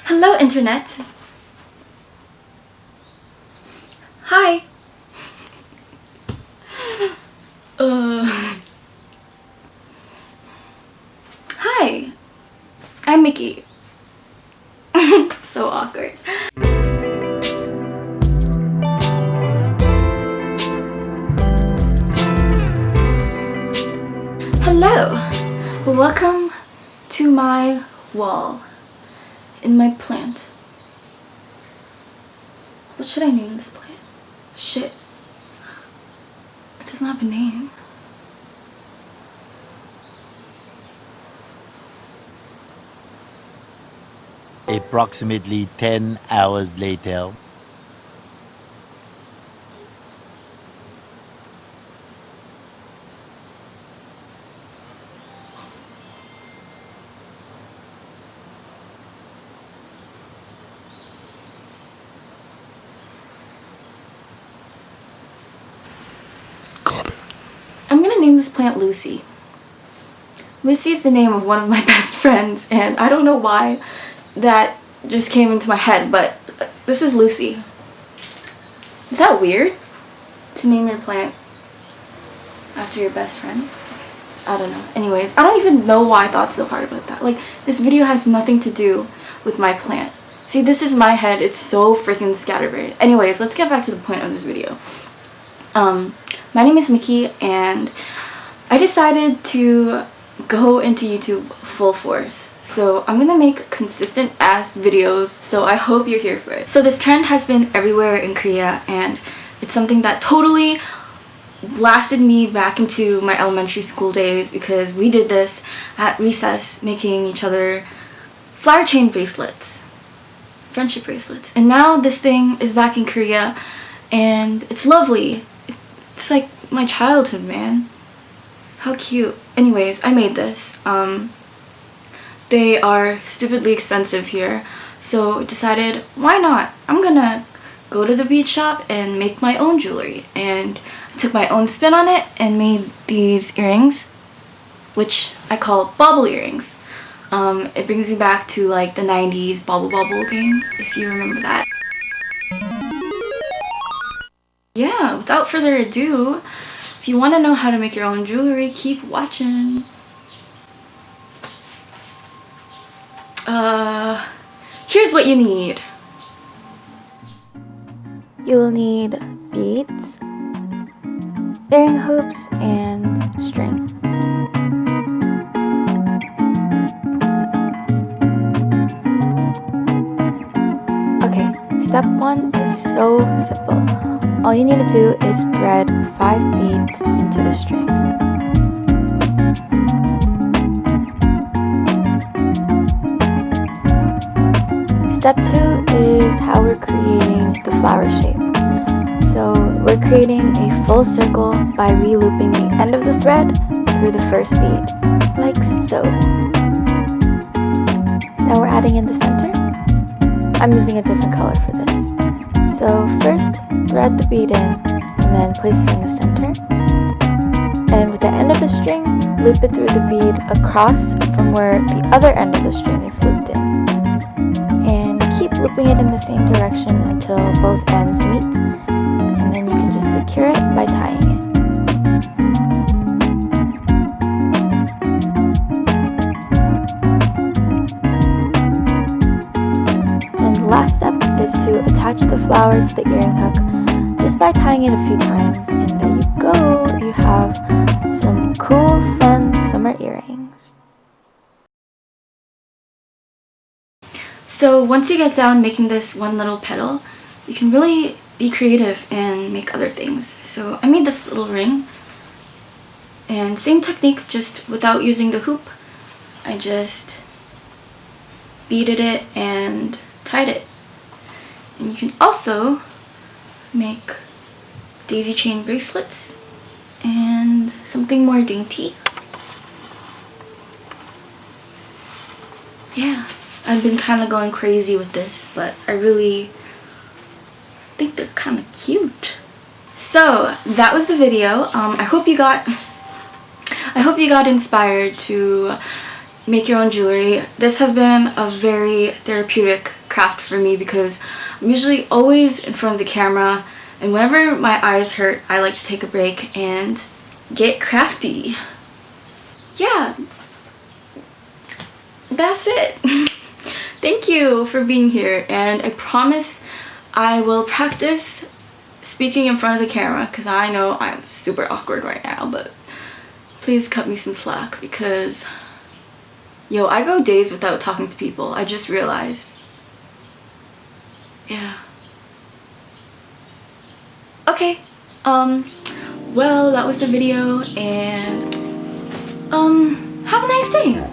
Hello, internet. Hi. Hi. I'm Mikie. So awkward. Hello. Welcome to my wall in my plant. What should I name this plant? Shit. It doesn't have a name. Approximately 10 hours later. I'm gonna name this plant Lucy. Lucy is the name of one of my best friends, and I don't know why that just came into my head, but this is Lucy. Is that weird? To name your plant after your best friend? I don't know. Anyways, I don't even know why I thought so hard about that. Like, this video has nothing to do with my plant. See, this is my head. It's so freaking scatterbrained. Anyways, let's get back to the point of this video. My name is Mikie, and I decided to go into YouTube full force. So I'm gonna make consistent ass videos, so I hope you're here for it. So this trend has been everywhere in Korea, and it's something that totally blasted me back into my elementary school days, because we did this at recess, making each other flower chain bracelets, friendship bracelets. And now this thing is back in Korea, and it's lovely. It's like my childhood, man. How cute. Anyways, I made this. They are stupidly expensive here, so decided, why not? I'm gonna go to the bead shop and make my own jewelry. And I took my own spin on it and made these earrings, which I call bobble earrings. It brings me back to like the 90s bobble game, if you remember that. Yeah, without further ado, if you want to know how to make your own jewelry, keep watching. Here's what you need. You will need beads, earring hoops, and string. Okay, step 1 is so simple. All you need to do is thread 5 beads into the string. Step 2 is how we're creating the flower shape. So we're creating a full circle by re-looping the end of the thread through the first bead, like so. Now we're adding in the center. I'm using a different color for this. So first, thread the bead in, and then place it in the center. And with the end of the string, loop it through the bead across from where the other end of the string is looped in. And keep looping it in the same direction until both ends meet, and then you can just secure it by tying it. And the last step is to attach the flower to the earring hook just by tying it a few times, and there you go, you have some cool, fun summer earrings. So once you get down making this one little petal, you can really be creative and make other things. So I made this little ring, and same technique, just without using the hoop. I just beaded it and tied it. And you can also make daisy chain bracelets and something more dainty. Yeah, I've been kind of going crazy with this, but I really think they're kind of cute. So that was the video. I hope you got inspired to make your own jewelry. This has been a very therapeutic craft for me because I'm usually always in front of the camera, and whenever my eyes hurt, I like to take a break and get crafty. Yeah, that's it. Thank you for being here, and I promise I will practice speaking in front of the camera because I know I'm super awkward right now, but please cut me some slack because yo, I go days without talking to people. I just realized. Yeah. Okay. Well, that was the video, and have a nice day.